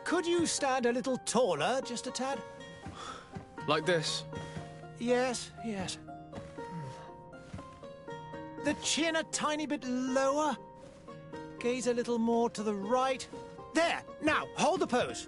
Could you stand a little taller, just a tad? Like this? Yes, yes. The chin a tiny bit lower. Gaze a little more to the right. There! Now, hold the pose.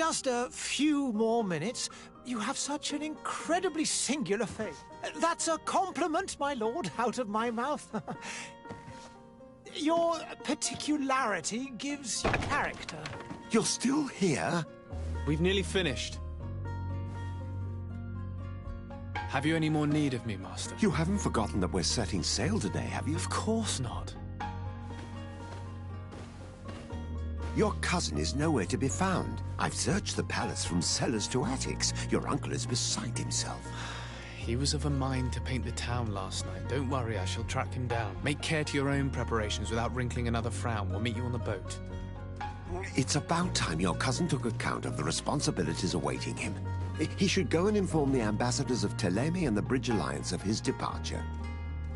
just a few more minutes. You have such an incredibly singular face. That's a compliment, my lord, out of my mouth. Your particularity gives you character. You're still here? We've nearly finished. Have you any more need of me, Master? You haven't forgotten that we're setting sail today, have you? Of course not. Your cousin is nowhere to be found. I've searched the palace from cellars to attics. Your uncle is beside himself. He was of a mind to paint the town last night. Don't worry, I shall track him down. Make care to your own preparations without wrinkling another frown. We'll meet you on the boat. It's about time your cousin took account of the responsibilities awaiting him. He should go and inform the ambassadors of Teleme and the Bridge Alliance of his departure.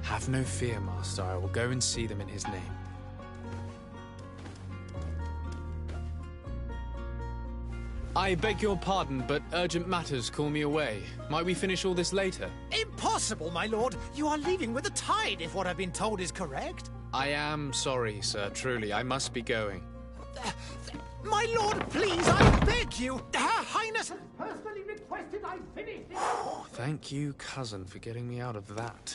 Have no fear, Master. I will go and see them in his name. I beg your pardon, but urgent matters call me away. Might we finish all this later? Impossible, my lord. You are leaving with the tide, if what I've been told is correct. I am sorry, sir. Truly, I must be going. My lord, please, I beg you. Her Highness has personally requested I finish this. Thank you, cousin, for getting me out of that.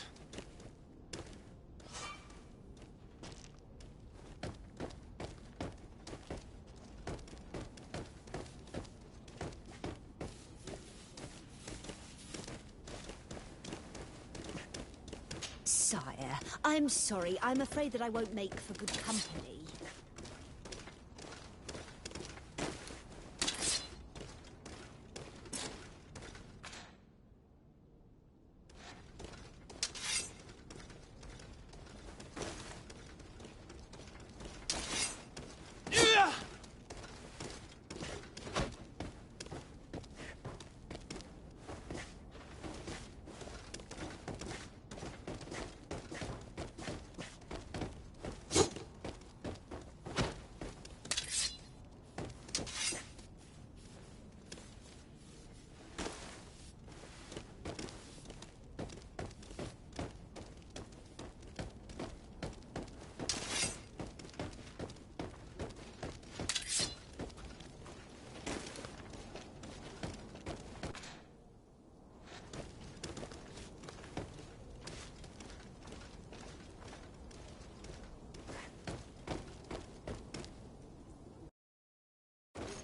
Sire, I'm sorry. I'm afraid that I won't make for good company.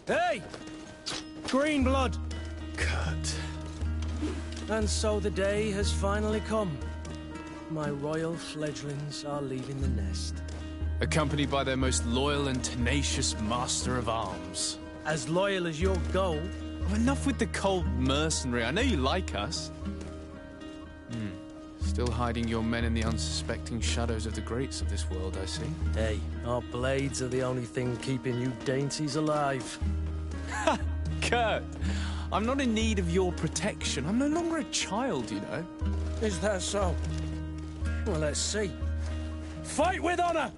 Hey! Green blood! Kurt. And so the day has finally come. My royal fledglings are leaving the nest. Accompanied by their most loyal and tenacious master of arms. As loyal as your goal. Oh, enough with the cold mercenary. I know you like us. Still hiding your men in the unsuspecting shadows of the greats of this world, I see. Hey, our blades are the only thing keeping you dainties alive. Ha! Kurt! I'm not in need of your protection. I'm no longer a child, you know. Is that so? Well, let's see. Fight with honor!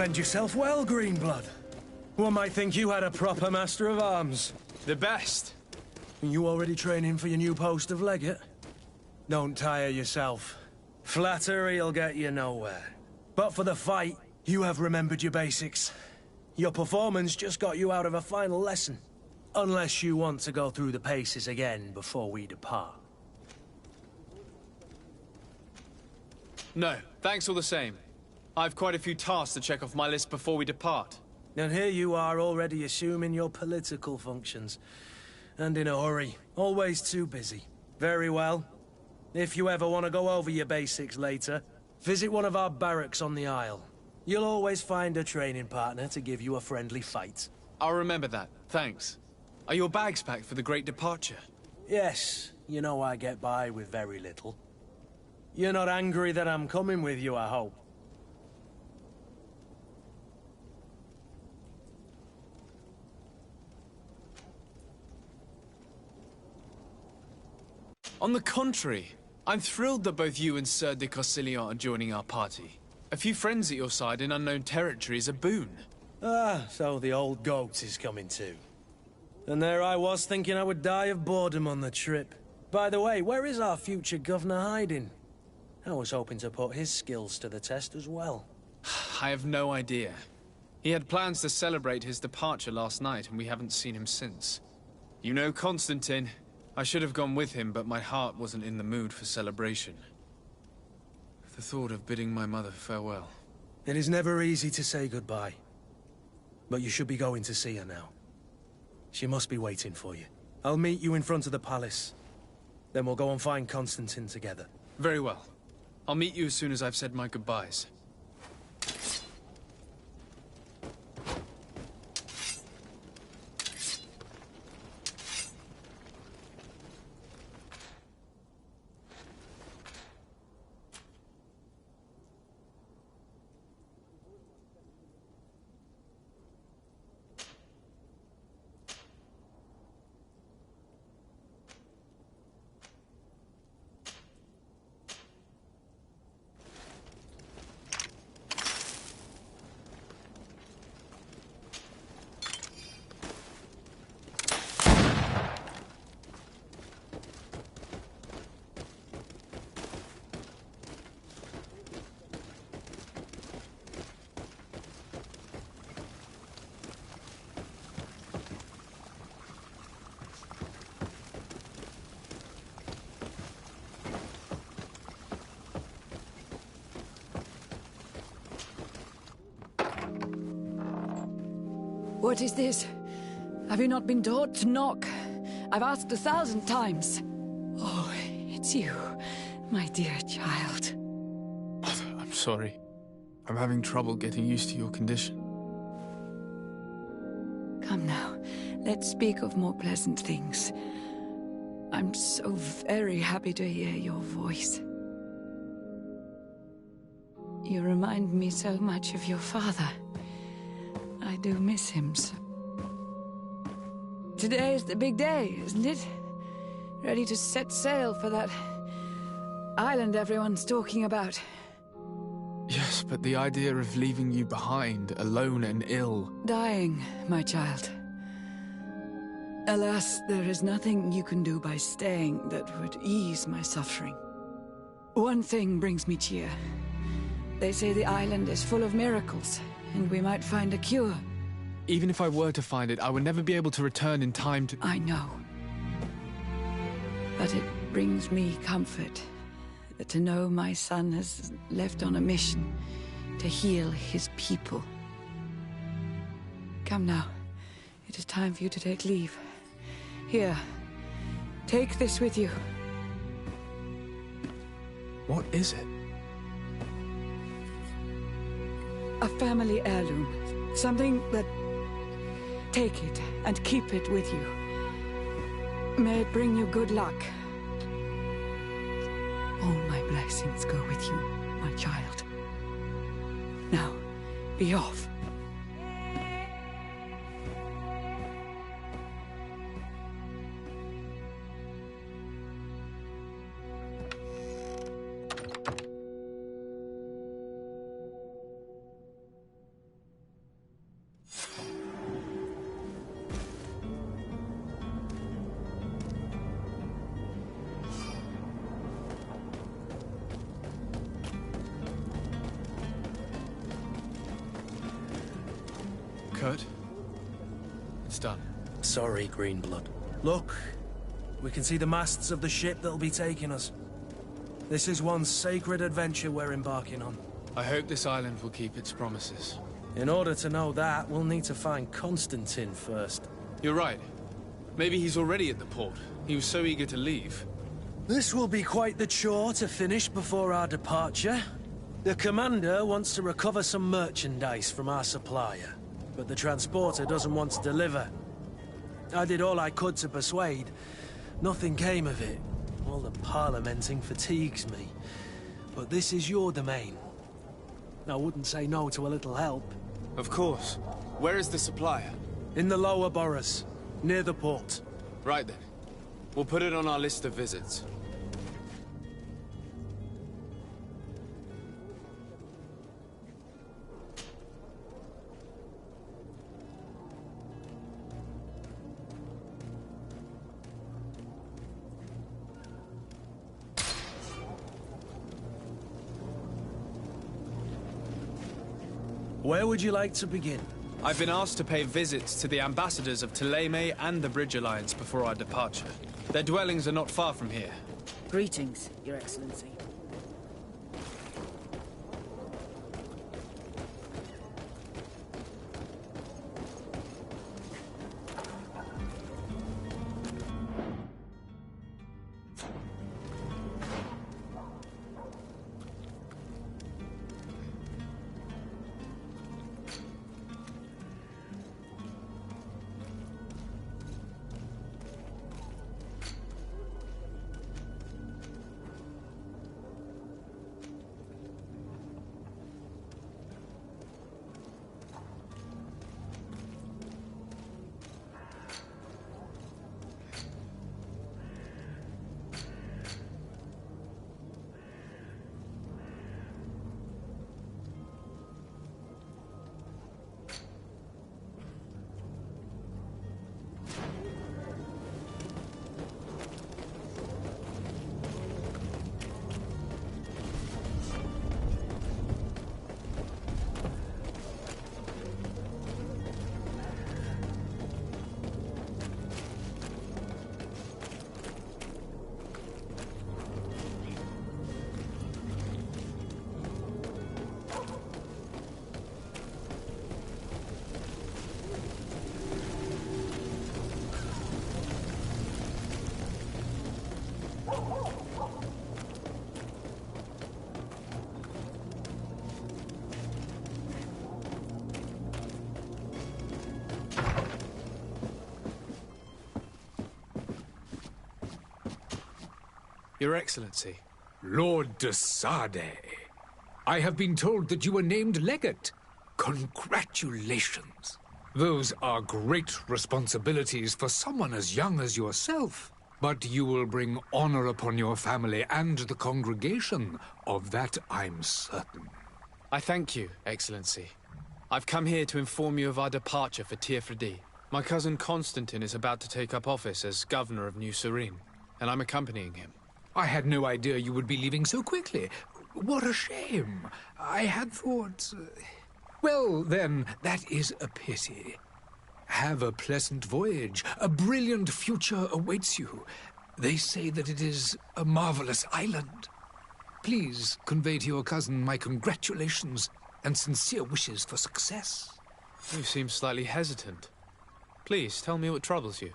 defend yourself well, Greenblood. One might think you had a proper master of arms. The best. You already training for your new post of legate? Don't tire yourself. Flattery'll get you nowhere. But for the fight, you have remembered your basics. Your performance just got you out of a final lesson. Unless you want to go through the paces again before we depart. No, thanks all the same. I've quite a few tasks to check off my list before we depart. And here you are already assuming your political functions. And in a hurry. Always too busy. Very well. If you ever want to go over your basics later, visit one of our barracks on the Isle. You'll always find a training partner to give you a friendly fight. I'll remember that, thanks. Are your bags packed for the great departure? Yes, you know I get by with very little. You're not angry that I'm coming with you, I hope. On the contrary, I'm thrilled that both you and Sir de Corsillon are joining our party. A few friends at your side in unknown territory is a boon. Ah, so the old goat is coming too. And there I was thinking I would die of boredom on the trip. By the way, where is our future governor hiding? I was hoping to put his skills to the test as well. I have no idea. He had plans to celebrate his departure last night, and we haven't seen him since. You know Constantine. I should have gone with him, but my heart wasn't in the mood for celebration. The thought of bidding my mother farewell. It is never easy to say goodbye. But you should be going to see her now. She must be waiting for you. I'll meet you in front of the palace. Then we'll go and find Constantine together. Very well. I'll meet you as soon as I've said my goodbyes. What is this? Have you not been taught to knock? I've asked 1,000 times. Oh, it's you, my dear child. Mother, I'm sorry. I'm having trouble getting used to your condition. Come now, let's speak of more pleasant things. I'm so very happy to hear your voice. You remind me so much of your father. I do miss him so. Today is the big day, isn't it? Ready to set sail for that island everyone's talking about. Yes, but the idea of leaving you behind, alone and ill... Dying, my child. Alas, there is nothing you can do by staying that would ease my suffering. One thing brings me cheer. They say the island is full of miracles, and we might find a cure. Even if I were to find it, I would never be able to return in time to... I know. But it brings me comfort to know my son has left on a mission to heal his people. Come now. It is time for you to take leave. Here, take this with you. What is it? A family heirloom. Something that... Take it and keep it with you. May it bring you good luck. All my blessings go with you, my child. Now, be off. Kurt. It's done. Sorry, Greenblood. Look, we can see the masts of the ship that'll be taking us. This is one sacred adventure we're embarking on. I hope this island will keep its promises. In order to know that, we'll need to find Constantine first. You're right. Maybe he's already at the port. He was so eager to leave. This will be quite the chore to finish before our departure. The commander wants to recover some merchandise from our supplier, but the transporter doesn't want to deliver. I did all I could to persuade. Nothing came of it. All the parliamenting fatigues me. But this is your domain. I wouldn't say no to a little help. Of course. Where is the supplier? In the lower boroughs, near the port. Right then. We'll put it on our list of visits. Where would you like to begin? I've been asked to pay visits to the ambassadors of Thélème and the Bridge Alliance before our departure. Their dwellings are not far from here. Greetings, Your Excellency. Your Excellency. Lord de Sade, I have been told that you were named legate. Congratulations. Those are great responsibilities for someone as young as yourself. But you will bring honor upon your family and the congregation. Of that, I'm certain. I thank you, Excellency. I've come here to inform you of our departure for Tirfredi. My cousin Constantine is about to take up office as governor of New Serene, and I'm accompanying him. I had no idea you would be leaving so quickly. What a shame. I had thought... Well, then, that is a pity. Have a pleasant voyage. A brilliant future awaits you. They say that it is a marvelous island. Please convey to your cousin my congratulations and sincere wishes for success. You seem slightly hesitant. Please, tell me what troubles you.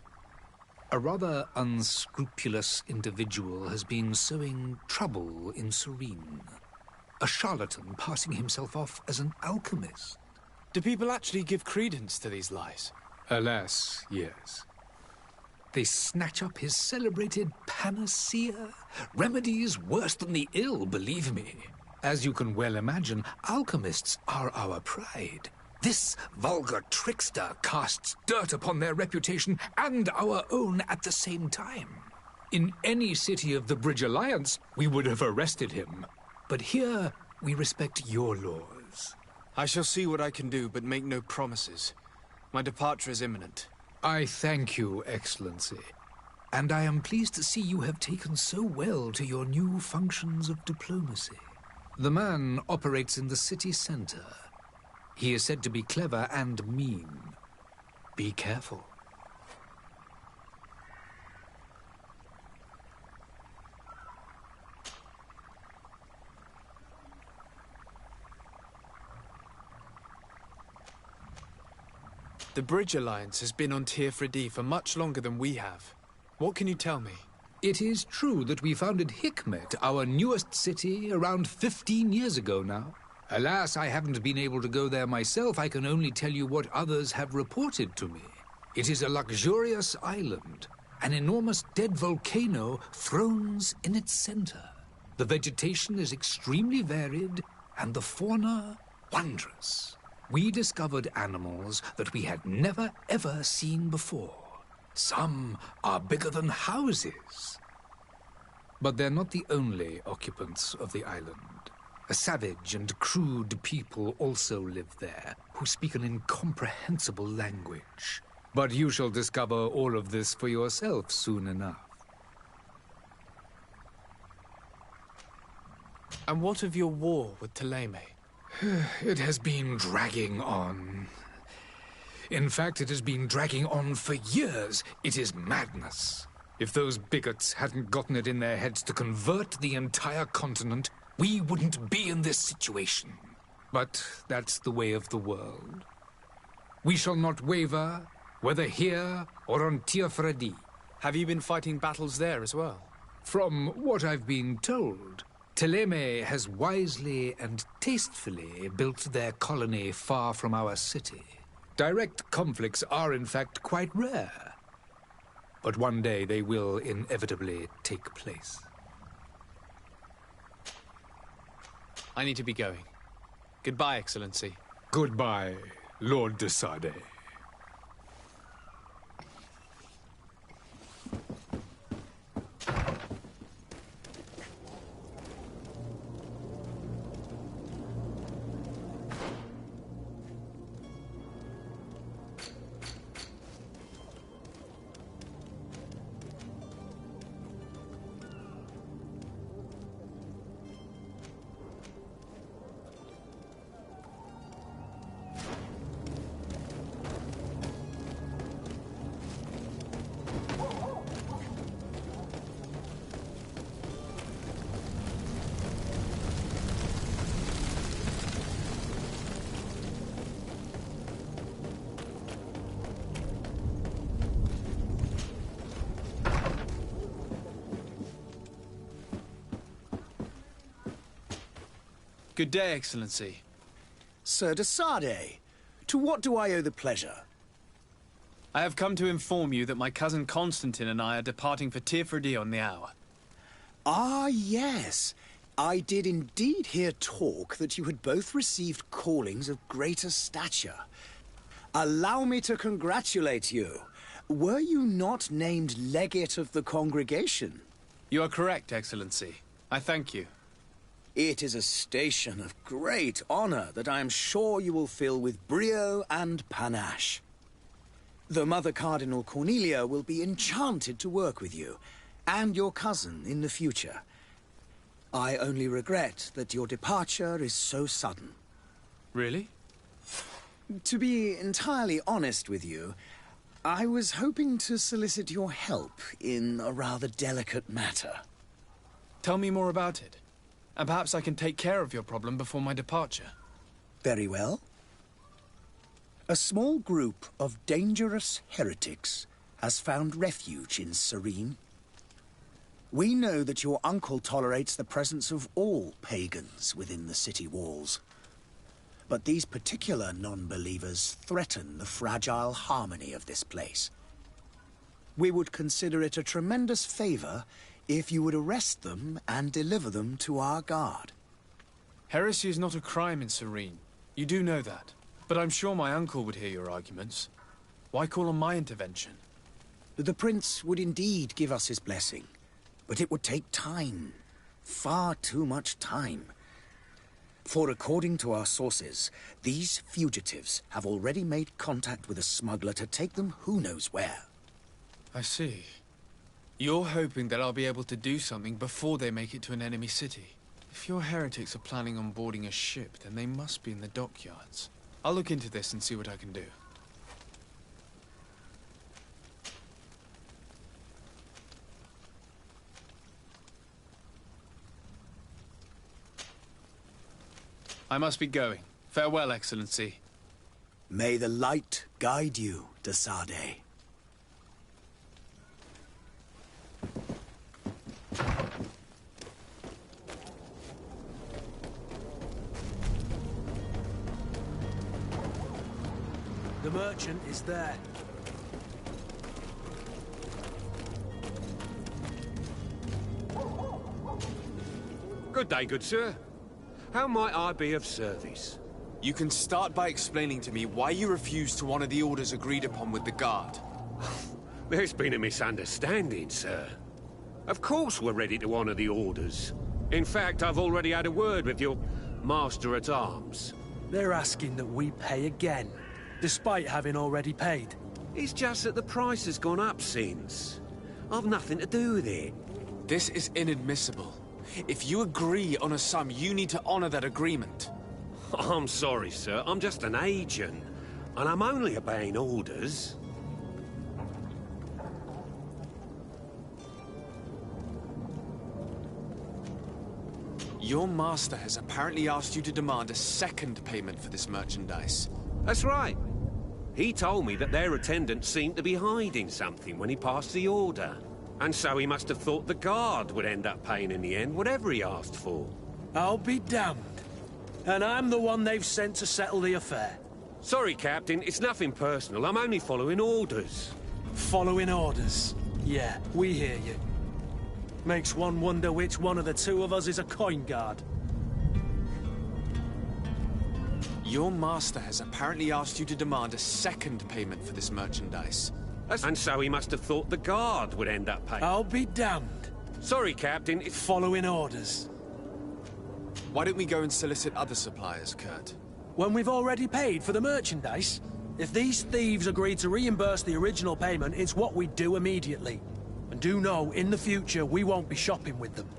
A rather unscrupulous individual has been sowing trouble in Serene. A charlatan passing himself off as an alchemist. Do people actually give credence to these lies? Alas, yes. They snatch up his celebrated panacea. Remedies worse than the ill, believe me. As you can well imagine, alchemists are our pride. This vulgar trickster casts dirt upon their reputation and our own at the same time. In any city of the Bridge Alliance, we would have arrested him. But here, we respect your laws. I shall see what I can do, but make no promises. My departure is imminent. I thank you, Excellency. And I am pleased to see you have taken so well to your new functions of diplomacy. The man operates in the city center. He is said to be clever and mean. Be careful. The Bridge Alliance has been on Teerfredi for much longer than we have. What can you tell me? It is true that we founded Hikmet, our newest city, around 15 years ago now. Alas, I haven't been able to go there myself. I can only tell you what others have reported to me. It is a luxurious island. An enormous dead volcano thrones in its center. The vegetation is extremely varied, and the fauna wondrous. We discovered animals that we had never ever seen before. Some are bigger than houses. But they're not the only occupants of the island. A savage and crude people also live there, who speak an incomprehensible language. But you shall discover all of this for yourself soon enough. And what of your war with Thélème? It has been dragging on. In fact, it has been dragging on for years. It is madness. If those bigots hadn't gotten it in their heads to convert the entire continent, we wouldn't be in this situation. But that's the way of the world. We shall not waver, whether here or on Teerfredi. Have you been fighting battles there as well? From what I've been told, Thélème has wisely and tastefully built their colony far from our city. Direct conflicts are, in fact, quite rare. But one day they will inevitably take place. I need to be going. Goodbye, Excellency. Goodbye, Lord de Sade. Good day, Excellency. Sir de Sade, to what do I owe the pleasure? I have come to inform you that my cousin Constantine and I are departing for Teerfredi on the hour. Ah, yes. I did indeed hear talk that you had both received callings of greater stature. Allow me to congratulate you. Were you not named legate of the congregation? You are correct, Excellency. I thank you. It is a station of great honor that I am sure you will fill with brio and panache. The Mother Cardinal Cornelia will be enchanted to work with you, and your cousin in the future. I only regret that your departure is so sudden. Really? To be entirely honest with you, I was hoping to solicit your help in a rather delicate matter. Tell me more about it. And perhaps I can take care of your problem before my departure. Very well. A small group of dangerous heretics has found refuge in Serene. We know that your uncle tolerates the presence of all pagans within the city walls. But these particular non-believers threaten the fragile harmony of this place. We would consider it a tremendous favor if you would arrest them and deliver them to our guard. Heresy is not a crime in Serene. You do know that. But I'm sure my uncle would hear your arguments. Why call on my intervention? The prince would indeed give us his blessing, but it would take time. Far too much time. For according to our sources, these fugitives have already made contact with a smuggler to take them who knows where. I see. You're hoping that I'll be able to do something before they make it to an enemy city. If your heretics are planning on boarding a ship, then they must be in the dockyards. I'll look into this and see what I can do. I must be going. Farewell, Excellency. May the light guide you, de Sade. The merchant is there. Good day, good sir. How might I be of service? You can start by explaining to me why you refused to honor the orders agreed upon with the guard. There's been a misunderstanding, sir. Of course we're ready to honor the orders. In fact, I've already had a word with your master-at-arms. They're asking that we pay again, despite having already paid. It's just that the price has gone up since. I've nothing to do with it. This is inadmissible. If you agree on a sum, you need to honor that agreement. I'm sorry, sir. I'm just an agent. And I'm only obeying orders. Your master has apparently asked you to demand a second payment for this merchandise. That's right. He told me that their attendant seemed to be hiding something when he passed the order. And so he must have thought the guard would end up paying in the end, whatever he asked for. I'll be damned. And I'm the one they've sent to settle the affair. Sorry, Captain, it's nothing personal. I'm only following orders. Following orders? Yeah, we hear you. Makes one wonder which one of the two of us is a coin guard. Your master has apparently asked you to demand a second payment for this merchandise. And so he must have thought the guard would end up paying. I'll be damned. Sorry, Captain, it's... Following orders. Why don't we go and solicit other suppliers, Kurt? When we've already paid for the merchandise? If these thieves agree to reimburse the original payment, it's what we do immediately. And do know, in the future, we won't be shopping with them.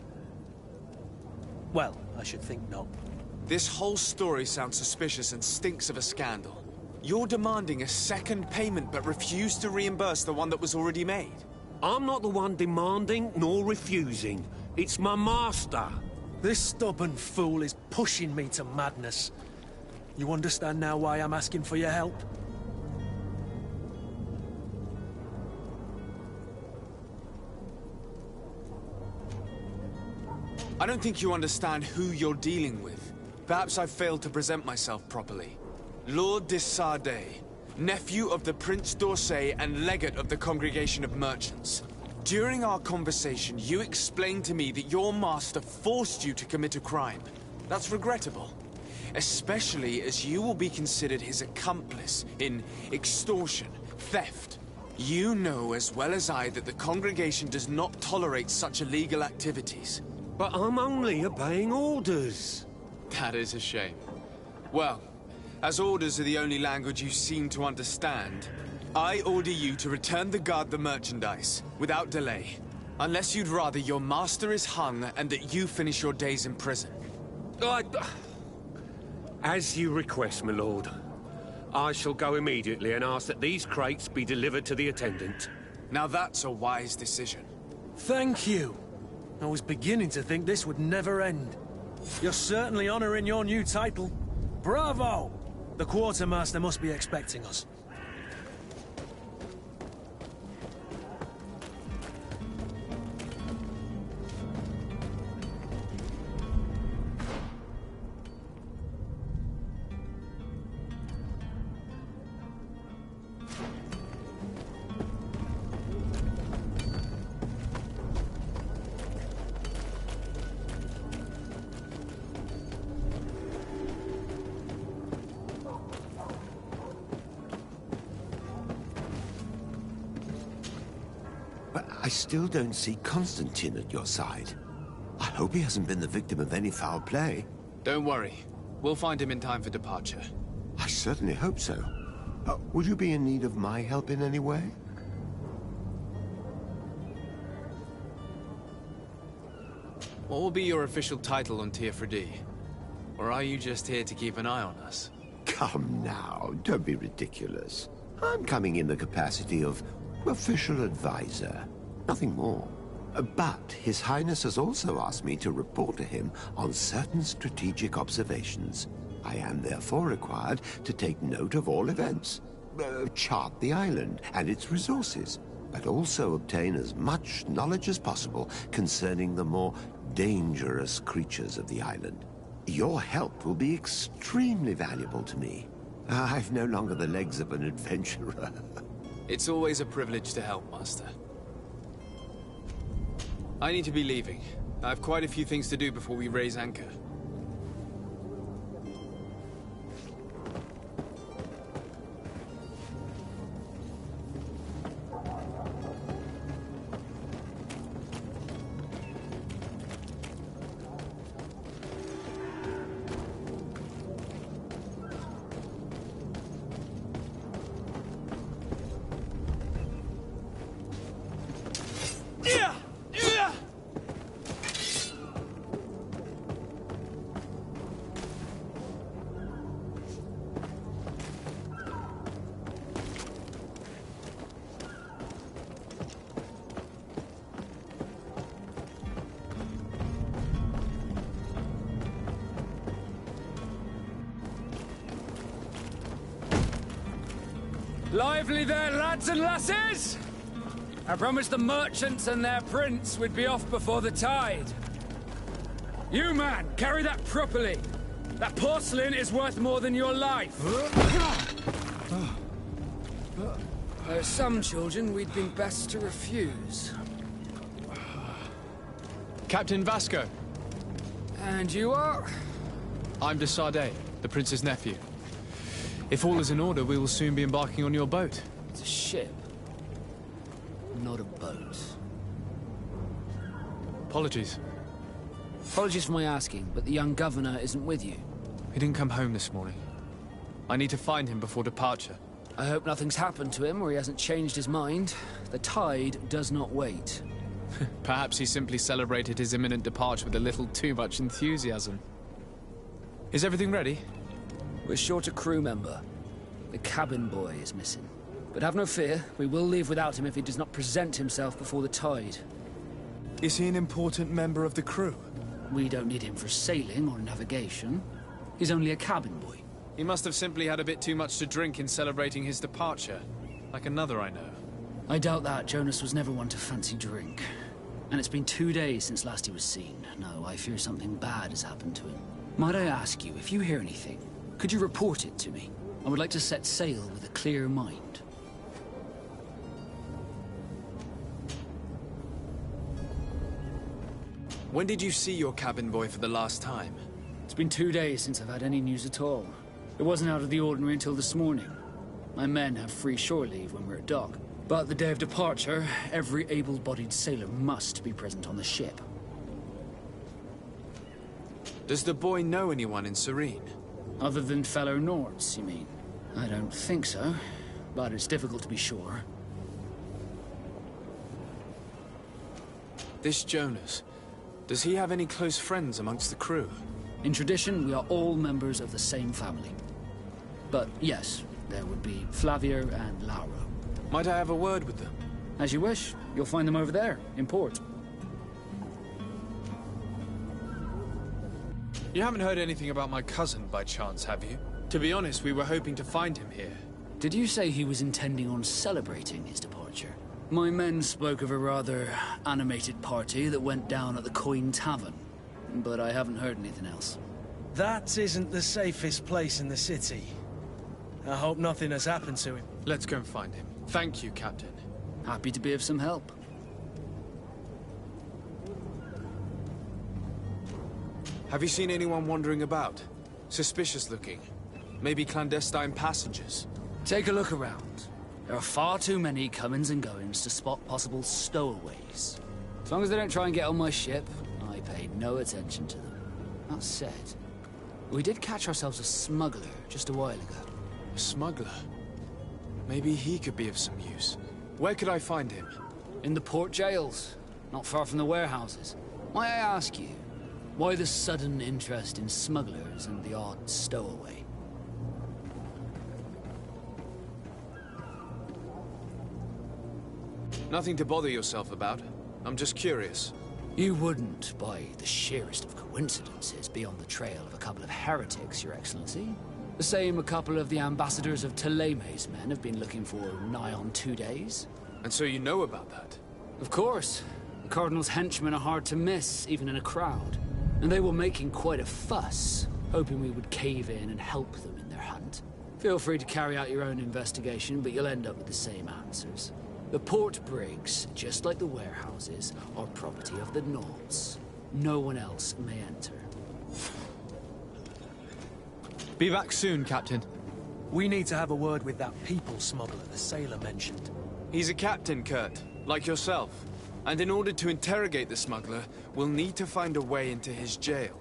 Well, I should think not. This whole story sounds suspicious and stinks of a scandal. You're demanding a second payment but refuse to reimburse the one that was already made. I'm not the one demanding nor refusing. It's my master. This stubborn fool is pushing me to madness. You understand now why I'm asking for your help? I don't think you understand who you're dealing with. Perhaps I've failed to present myself properly. Lord de Sade, nephew of the Prince d'Orsay and legate of the Congregation of Merchants. During our conversation, you explained to me that your master forced you to commit a crime. That's regrettable. Especially as you will be considered his accomplice in extortion, theft. You know as well as I that the Congregation does not tolerate such illegal activities. But I'm only obeying orders. That is a shame. Well, as orders are the only language you seem to understand, I order you to return the guard the merchandise, without delay. Unless you'd rather your master is hung and that you finish your days in prison. As you request, my lord. I shall go immediately and ask that these crates be delivered to the attendant. Now that's a wise decision. Thank you. I was beginning to think this would never end. You're certainly honoring your new title. Bravo! The quartermaster must be expecting us. But I still don't see Constantine at your side. I hope he hasn't been the victim of any foul play. Don't worry. We'll find him in time for departure. I certainly hope so. Would you be in need of my help in any way? What will be your official title on Tier 4D? Or are you just here to keep an eye on us? come now, don't be ridiculous. I'm coming in the capacity of official advisor, nothing more. But His Highness has also asked me to report to him on certain strategic observations. I am therefore required to take note of all events, chart the island and its resources, but also obtain as much knowledge as possible concerning the more dangerous creatures of the island. Your help will be extremely valuable to me. I've no longer the legs of an adventurer. It's always a privilege to help, Master. I need to be leaving. I have quite a few things to do before we raise anchor. Lively there, lads and lasses! I promised the merchants and their prince we'd be off before the tide. You, man, carry that properly. That porcelain is worth more than your life. There are some children we'd think best to refuse. Captain Vasco. And you are? I'm de Sardet, the prince's nephew. If all is in order, we will soon be embarking on your boat. It's a ship, not a boat. Apologies. Apologies for my asking, but the young governor isn't with you. He didn't come home this morning. I need to find him before departure. I hope nothing's happened to him or he hasn't changed his mind. The tide does not wait. Perhaps he simply celebrated his imminent departure with a little too much enthusiasm. Is everything ready? We're short a crew member. The cabin boy is missing. But have no fear, we will leave without him if he does not present himself before the tide. Is he an important member of the crew? We don't need him for sailing or navigation. He's only a cabin boy. He must have simply had a bit too much to drink in celebrating his departure. Like another I know. I doubt that. Jonas was never one to fancy drink. And it's been 2 days since last he was seen. No, I fear something bad has happened to him. Might I ask you, if you hear anything, could you report it to me? I would like to set sail with a clear mind. When did you see your cabin boy for the last time? It's been 2 days since I've had any news at all. It wasn't out of the ordinary until this morning. My men have free shore leave when we're at dock. But the day of departure, every able-bodied sailor must be present on the ship. Does the boy know anyone in Serene? Other than fellow Nords, you mean? I don't think so, but it's difficult to be sure. This Jonas, does he have any close friends amongst the crew? In tradition, we are all members of the same family. But yes, there would be Flavia and Lauro. Might I have a word with them? As you wish. You'll find them over there, in port. You haven't heard anything about my cousin, by chance, have you? To be honest, we were hoping to find him here. Did you say he was intending on celebrating his departure? My men spoke of a rather animated party that went down at the Coin Tavern, but I haven't heard anything else. That isn't the safest place in the city. I hope nothing has happened to him. Let's go and find him. Thank you, Captain. Happy to be of some help. Have you seen anyone wandering about? Suspicious looking. Maybe clandestine passengers? Take a look around. There are far too many comings and goings to spot possible stowaways. As long as they don't try and get on my ship, I pay no attention to them. That said, we did catch ourselves a smuggler just a while ago. A smuggler? Maybe he could be of some use. Where could I find him? In the port jails, not far from the warehouses. Might I ask you, why the sudden interest in smugglers and the odd stowaway? Nothing to bother yourself about. I'm just curious. You wouldn't, by the sheerest of coincidences, be on the trail of a couple of heretics, Your Excellency. The same a couple of the ambassadors of Teleme's men have been looking for nigh on 2 days. And so you know about that? Of course. The Cardinal's henchmen are hard to miss, even in a crowd. And they were making quite a fuss, hoping we would cave in and help them in their hunt. Feel free to carry out your own investigation, but you'll end up with the same answers. The port brigs, just like the warehouses, are property of the Nauts. No one else may enter. Be back soon, Captain. We need to have a word with that people smuggler the sailor mentioned. He's a captain, Kurt, like yourself. And in order to interrogate the smuggler, we'll need to find a way into his jail.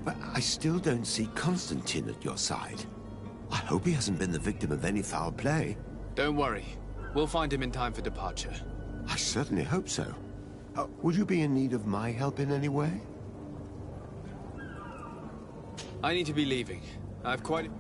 But I still don't see Constantine at your side. I hope he hasn't been the victim of any foul play. Don't worry. We'll find him in time for departure. I certainly hope so. Would you be in need of my help in any way? I need to be leaving. I've quite...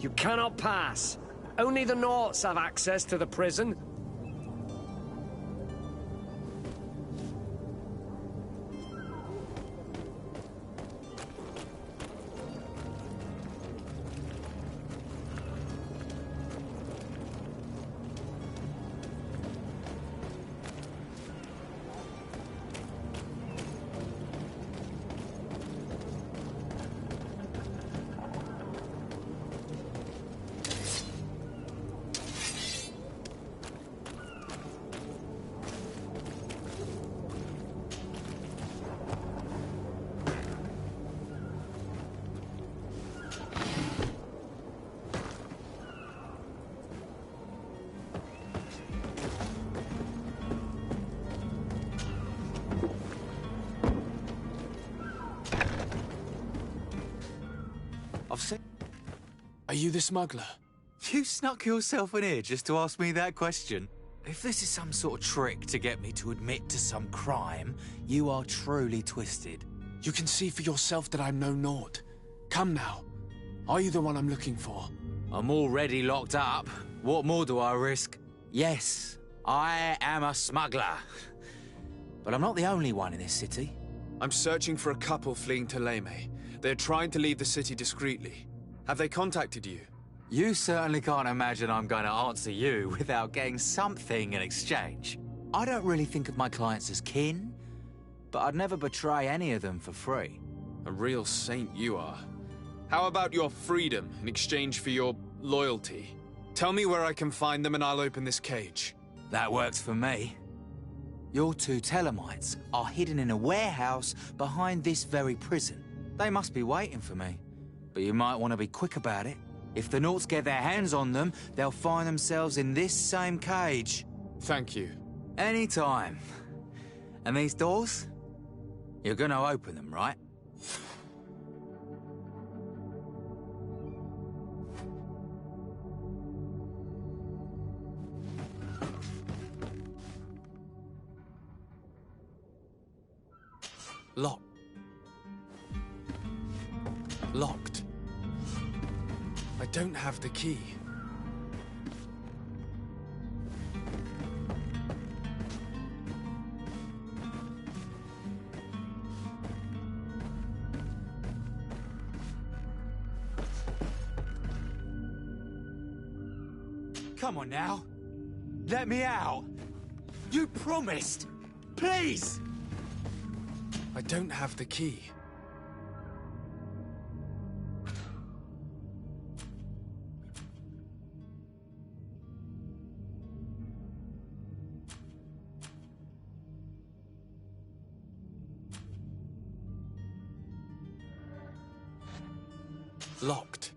You cannot pass. Only the Nauts have access to the prison. Are you the smuggler? You snuck yourself in here just to ask me that question? If this is some sort of trick to get me to admit to some crime, you are truly twisted. You can see for yourself that I'm no Naut. Come now. Are you the one I'm looking for? I'm already locked up. What more do I risk? Yes, I am a smuggler. But I'm not the only one in this city. I'm searching for a couple fleeing to Leme. They're trying to leave the city discreetly. Have they contacted you? You certainly can't imagine I'm going to answer you without getting something in exchange. I don't really think of my clients as kin, but I'd never betray any of them for free. A real saint you are. How about your freedom in exchange for your loyalty? Tell me where I can find them and I'll open this cage. That works for me. Your two Telemites are hidden in a warehouse behind this very prison. They must be waiting for me. But you might want to be quick about it. If the Nauts get their hands on them, they'll find themselves in this same cage. Thank you. Anytime. And these doors? You're gonna open them, right? Locked. Locked. I don't have the key. Come on now. Let me out. You promised. Please! I don't have the key. Locked.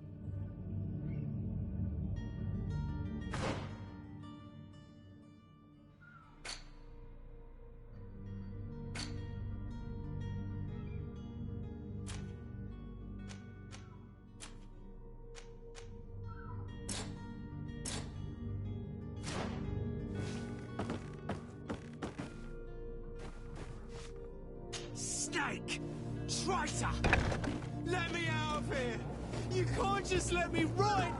Snake! Traitor! Let me out of here! You can't just let me run!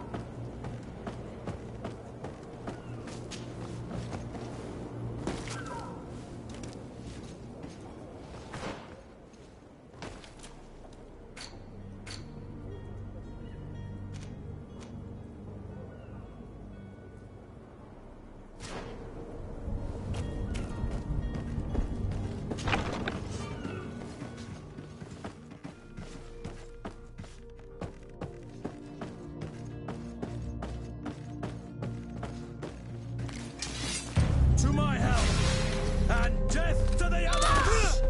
To my help! And death to the others!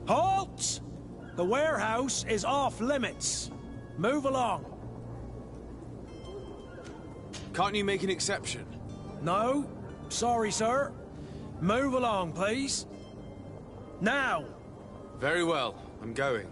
Halt! The warehouse is off limits. Move along. Can't you make an exception? No. Sorry, sir. Move along, please. Now! Very well. I'm going.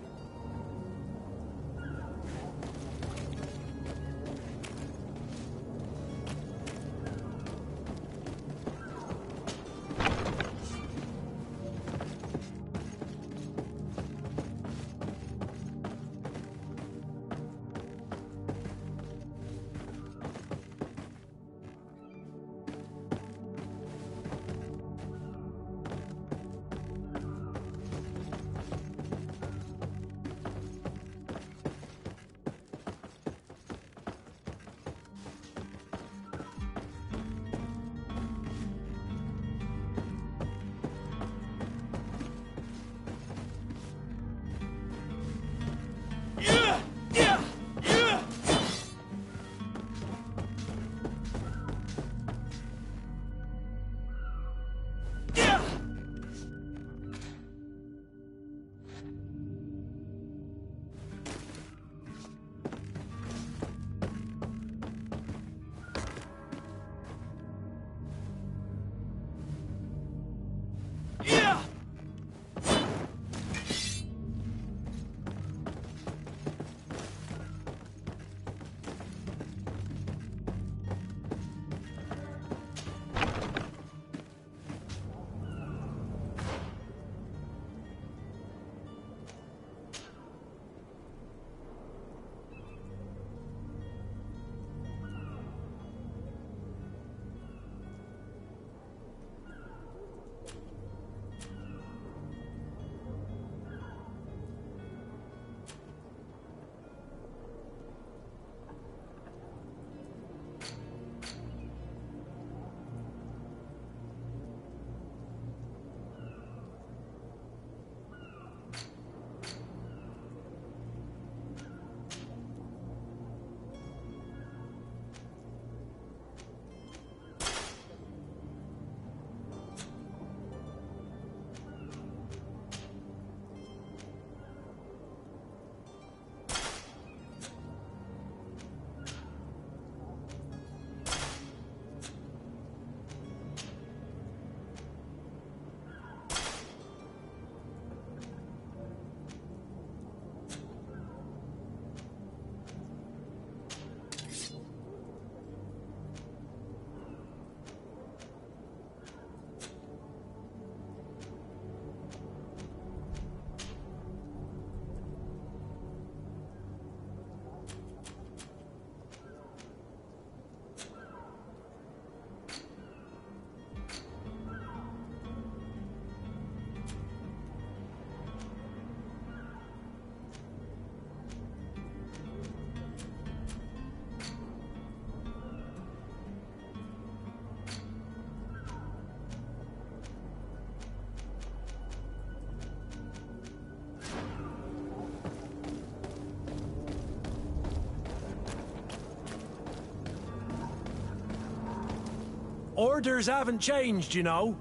Orders haven't changed, you know.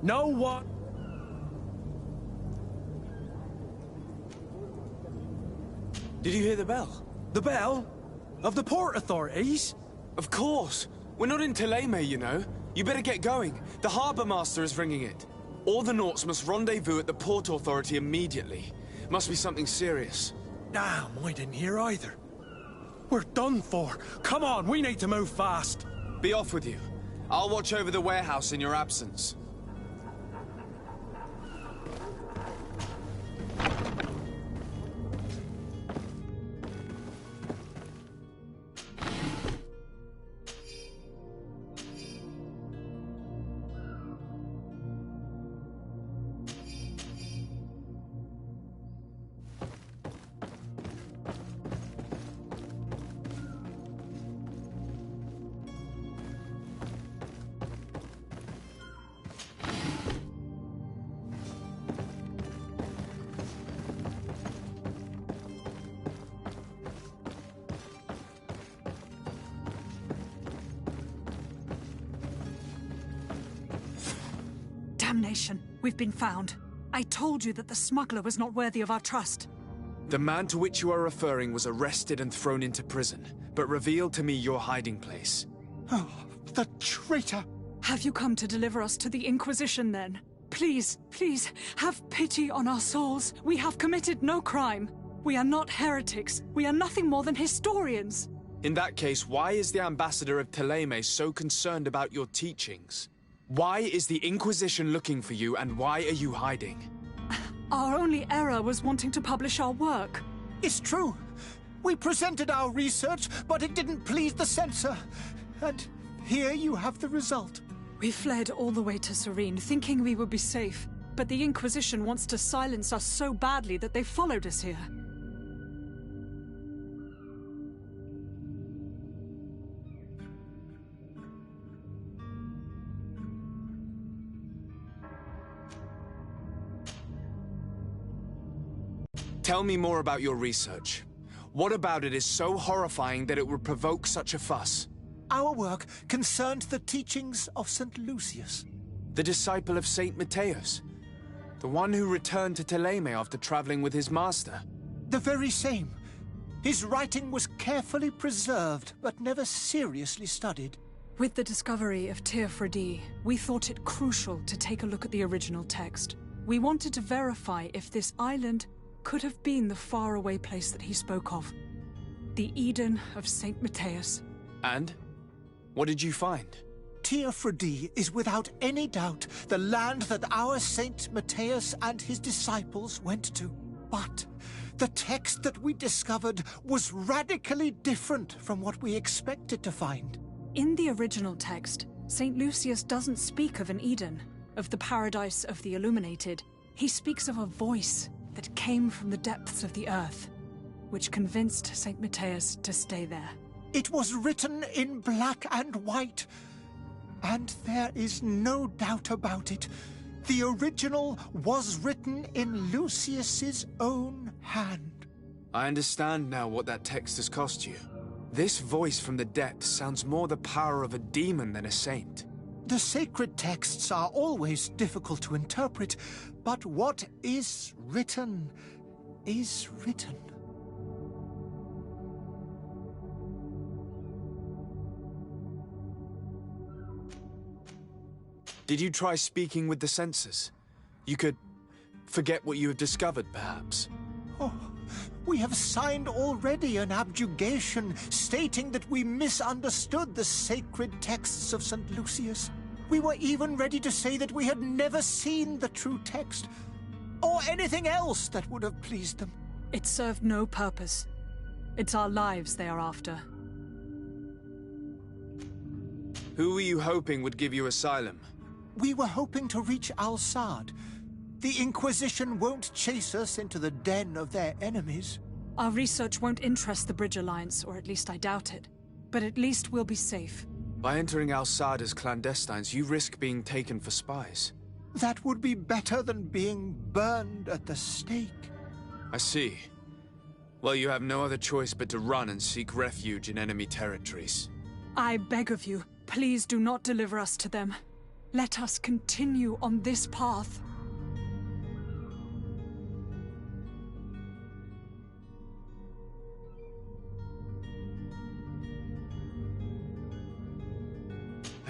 No one... Did you hear the bell? The bell? Of the port authorities? Of course. We're not in Teleme, you know. You better get going. The harbour master is ringing it. All the Nauts must rendezvous at the port authority immediately. Must be something serious. Damn, I didn't hear either. We're done for. Come on, we need to move fast. Be off with you. I'll watch over the warehouse in your absence. Damnation! We've been found. I told you that the smuggler was not worthy of our trust. The man to which you are referring was arrested and thrown into prison, but revealed to me your hiding place. Oh, the traitor! Have you come to deliver us to the Inquisition, then? Please, please, have pity on our souls. We have committed no crime. We are not heretics. We are nothing more than historians. In that case, why is the ambassador of Thélème so concerned about your teachings? Why is the Inquisition looking for you, and why are you hiding? Our only error was wanting to publish our work. It's true. We presented our research, but it didn't please the censor. And here you have the result. We fled all the way to Serene, thinking we would be safe. But the Inquisition wants to silence us so badly that they followed us here. Tell me more about your research. What about it is so horrifying that it would provoke such a fuss? Our work concerned the teachings of St. Lucius. The disciple of St. Matthias? The one who returned to Thélème after traveling with his master? The very same. His writing was carefully preserved, but never seriously studied. With the discovery of Teofredi, we thought it crucial to take a look at the original text. We wanted to verify if this island could have been the faraway place that he spoke of. The Eden of St. Matthias. And? What did you find? Teofredi is without any doubt the land that our Saint Matthias and his disciples went to. But the text that we discovered was radically different from what we expected to find. In the original text, St. Lucius doesn't speak of an Eden, of the paradise of the illuminated. He speaks of a voice that came from the depths of the earth, which convinced St. Matthias to stay there. It was written in black and white, and there is no doubt about it. The original was written in Lucius's own hand. I understand now what that text has cost you. This voice from the depths sounds more the power of a demon than a saint. The sacred texts are always difficult to interpret, but what is written is written. Did you try speaking with the censors? You could forget what you have discovered, perhaps. Oh, we have signed already an abjugation stating that we misunderstood the sacred texts of St. Lucius. We were even ready to say that we had never seen the true text, or anything else that would have pleased them. It served no purpose. It's our lives they are after. Who were you hoping would give you asylum? We were hoping to reach Al-Sad. The Inquisition won't chase us into the den of their enemies. Our research won't interest the Bridge Alliance, or at least I doubt it. But at least we'll be safe. By entering Al-Sad as clandestines, you risk being taken for spies. That would be better than being burned at the stake. I see. Well, you have no other choice but to run and seek refuge in enemy territories. I beg of you, please do not deliver us to them. Let us continue on this path.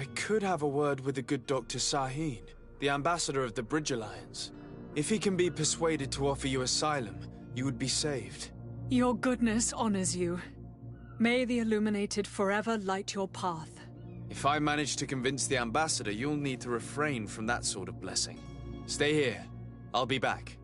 I could have a word with the good Dr. Sahin, the ambassador of the Bridge Alliance. If he can be persuaded to offer you asylum, you would be saved. Your goodness honors you. May the Illuminated forever light your path. If I manage to convince the ambassador, you'll need to refrain from that sort of blessing. Stay here. I'll be back.